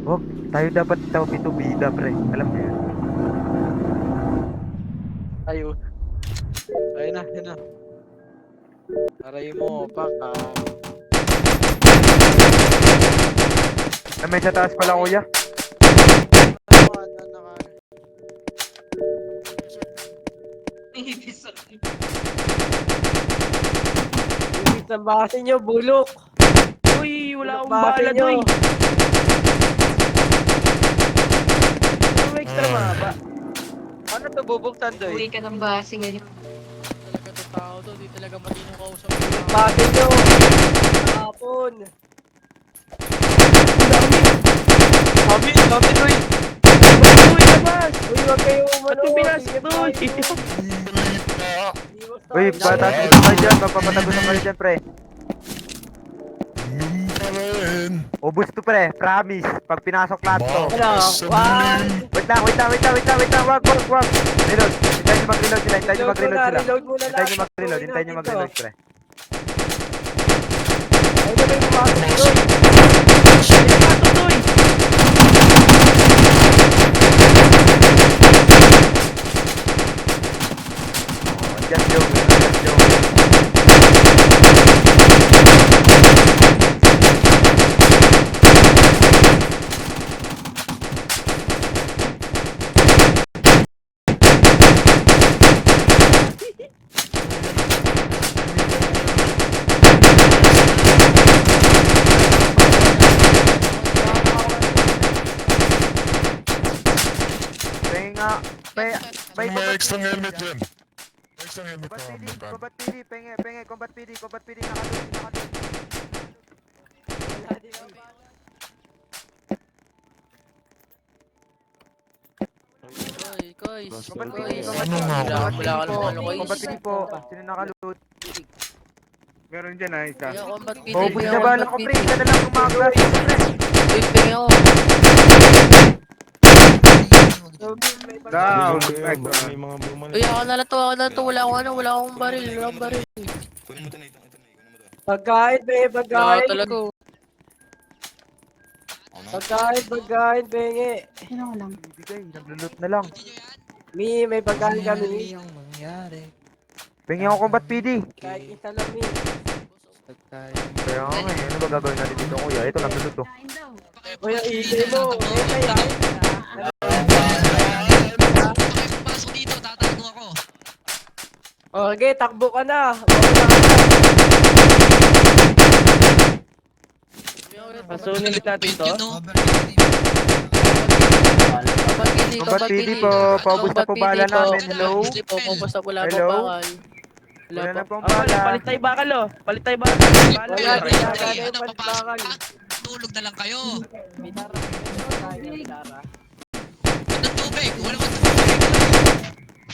Wag, tayo dapat tawag ito bida, pre. Alam mo yun. Tayo. Ayun na, ayun na. Aray mo, paka. Na may sa taas pala, kuya. Ibig ng base nyo, bulok. Uy, wala Bulok akong base bala nyo. doy. Ano extra mahaba? Ano to, bubuksan doy? Uwi ka ng base ngayon. Talaga to tao to, di talaga matino kausap. Bulok base nyo. Hapon. Kami, doy. Uy, labas! Uy, wag kayo Ba't umano. yung pinasok Tingnan doy? tayo. Iwas tayo. Uy, batas dito kayo dyan. Magpapatagusan kayo dyan, pre. Ubus to, pre. Promise. Pag pinasok lahat to. Ano? One. Wait lang. Wag. Reload. Hintayin nyo mag-reload sila. Hintayin nyo mag-reload sila. Reload muna Hintayin nyo lahat. mag-reload. Hintayin nyo mag-reload, pre. Ay, na may pumasok doy. Pinapasok doy! Just joking. Just joking. Pengi nga. May May extra helmet yan. May extra helmet Combat ka, PD, Brad. combat PD, penge, combat PD, nakaloot. Koy, Combat koy. PD, Ano nga Wala ba? wala ka naman ano, koy. combat PD po, sino nakaloot? Meron dyan ah, isa. Kaya combat PD, Maubos kaya na bala combat ko, pre, PD. isa na lang yung mga klase ko, pre. Uy, pingi ako. Down. May mga bumalik. Uy, ako na lang to, wala akong baril, wala akong baril. Pagkain, be, Wala pagkain. talaga. Pagkain, bengi. Ano ko lang? Bigay, naglulot na lang. May pagkain kami. Yung mangyari. Pengi ako combat PD. Kahit isa lang, mi. Kaya nga eh, ano ba gagawin natin dito, kuya? Ito, naglulot to. Kain daw. Uy, ang ingay mo. Eh, kaya. Pasok dito, tatago ako. Okay, takbo ka na. Mauna ka na. Pasunin ulit natin to. Combat PD po, paubos na po bala namin. Hello? Paubos na po lahat Hello? ng bakal. Wala Wala pa. na pong Ako, bala. palit tayo bakal oh. Palit tayo bakal. Wala, Bala. di na kaya yung Ano, papasok panibakal. ka? Tulog na lang kayo. Bitara. Bitara. Anong tubig? Wala ba tubig?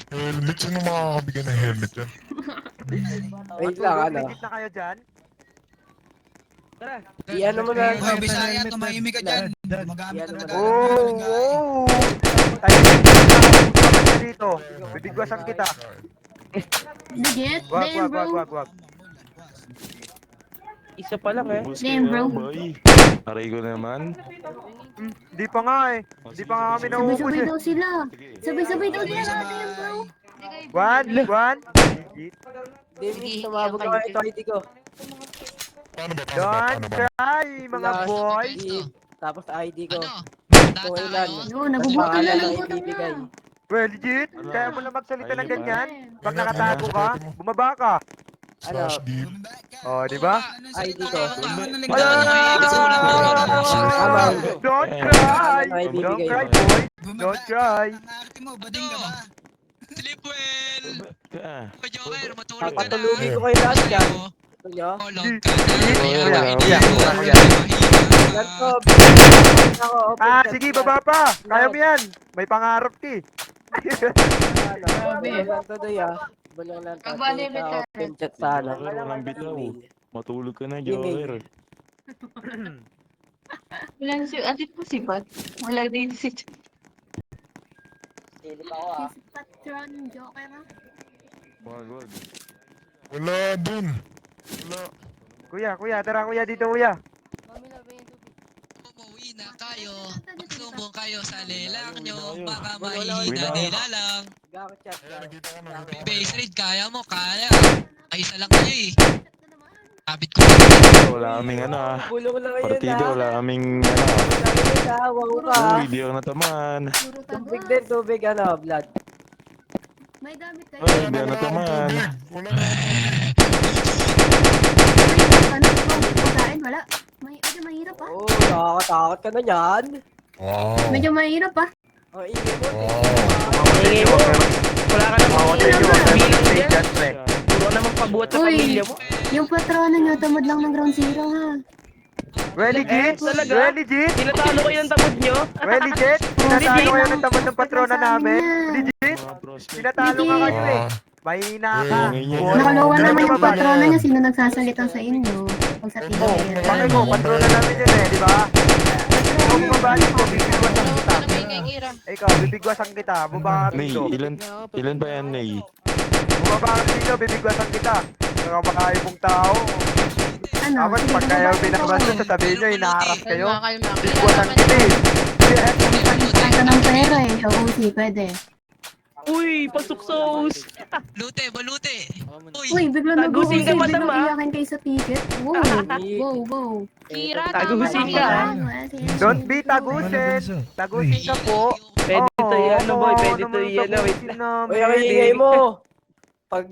Helmet, sino makakabigyan ng helmet yan? Wait lang, ano. Ligit na kayo dyan? Tara. Iyan mo na. Hoy, Bisaya, tumahimik ka dyan. Magamit Yan ang naman. Oh! Tayo na dito. Bibigwasan kita. Legit? Wag, Damn, bro. wag. Isa pa lang eh. Damn, bro. Aray ko naman. Di pa nga eh. Di pa nga kami naubos Sabay-sabay eh. daw sila. Sabay-sabay daw sila. Damn, bro. One. Dini, sumabog ka ito, ID ko. Paano ba? Don't try, mga Last boy. hit. Tapos ID ko. Ano? Kung ilan. Oo, nabubutol na Pangalan ng na butang ibibigay. na. Well, legit. Kaya mo na magsalita ng ganyan. Pag Ingat, nakatago ka, ingat. bumaba ka. Ano? Slash deep. Oh, di ba? ID ko. Don't cry. Ay, Don't bibigay cry, mo. boy. Don't cry. Bading ka ba? Sleepwell! Joker, matulog ka na. Papatulugin ko kayo lahat dyan. Gusto nyo? Tulog ka na. Ganto. Ah, sige, baba pa. Kaya mo yan. May pangarap ki. Ganto doy ah. Bulang lang tayo. Open chat sana. Matulog ka na, Joker. Walang si atit mo si Pat. Wala din si Silip ako ah. Si Patron Joker ah. Wala dun. Kuya, tara kuya dito kuya. umuwi na kayo. Magsumbong kayo sa lelang nyo. Ayun. Baka Wala, mahina wala. nila lang. Gakachat Ayan, ka. nakita ko na. Base raid, kaya mo, kaya. Ay, isa lang kayo eh. Kapit ko. Wala kaming ano ah. Bulong lang yun Partida, ha. wala kaming ano ah. Bulong lang yun ha. Wag ka. Uy, di ako natamaan. Puro Tubig tago. din, tubig ano, blood. May damit kayo. Ay, di ako natamaan. Wala na. Ano? Pagkain, wala. Medyo mahirap ah. Oo, nakakatakot ka na yan. Wow. Medyo mahirap ah. Ang ingay mo. Ingay mo. Wala ka namang Ako tayo yung bilang dyan. dyan, pre. Puro naman pabuhat sa Uy. pamilya mo. Yung patrono nyo, tamad lang ng ground zero ha. Well, legit? talaga? Well, legit? Tinatalo kayo ng tamod nyo. Well, legit? Tinatalo kayo ng tamad ng patrona namin? Legit? Mga prospect. Tinatalo ka kayo eh. Mahina ka. Nakalowa naman yung Baba. patrono nyo. Sino nagsasalita sa inyo? Pag sa TV. Oh, bakit mo? Patrona namin yun eh, di ba? Ikaw bumabalik ko, bibigwasan kita. Ikaw, bibigwasan kita. Bumaba ka Nay, dito. ilan ba yan, Nay? Bumaba ka dito, bibigwasan kita. Nakapakain mong tao. Ano? Tapos Sige, pag kayo bumaba pinakabasto, kayo. sasabihin nyo, inaharap kayo. Kalma. Bibigwasan kita eh. Kahit ng pera eh. Sa OC, pwede. Uy, pasok sa us. Balute, balute. Uy, Uy, biglang Tagusin nag-OC. ka ba, Biglang Tama? iyakin kayo sa ticket. Wow. Wow, wow. Tagusin ka. Don't be tagusin. Tagusin ka po. Pwede Oo, to yan, oo, boy. oo, Pwede to naman yan. Wait tagusin lang. namin. Uy, ang ingay mo. Pag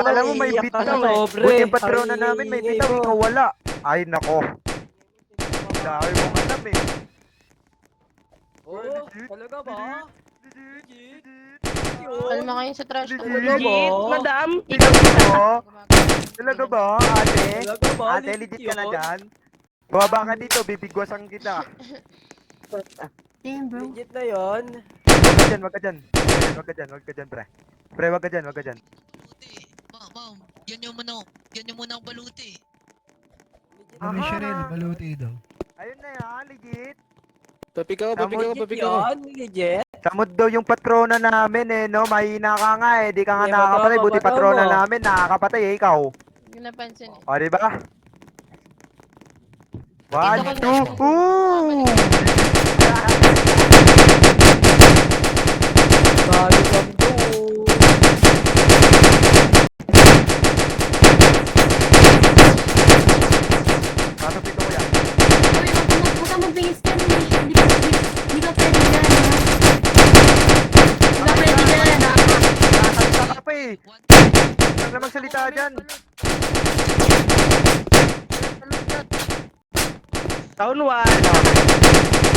Alam mo may bit ka eh. Buti yung patrona namin may bitaw, ikaw wala. Ay nako. Dahil mo alam eh. Oo, talaga ba? Kalma kayo sa trash. Legit, madam. Talaga ba? Talaga ba, ate? Talaga ba? Ate, legit ka na dyan? Baba ka dito, bibigwasan kita. Damn, bro. Legit na yun. Wag ka dyan. Wag ka dyan, pre. Pre, wag ka dyan. balute. Ma'am, yan yung muna ang balute. Aha. Ayun na yan, legit. Papigaw, Legit yun, legit. Samod daw yung patrona namin eh, no? Mahina ka nga eh, di ka nga Eh, nakakapatay. bato, Buti bato patrona mo. namin, nakakapatay eh, ikaw. Hindi napansin eh. O, di ba? 1, 2, ooh! Bago ka bro. Pasok dito ko yan. Uy, huwag ka mag-base ka. Hindi ka pwede dyan, ha? Hindi ka pwede dyan, ha? Nasalita ka pa eh. Huwag na magsalita dyan. Town 1.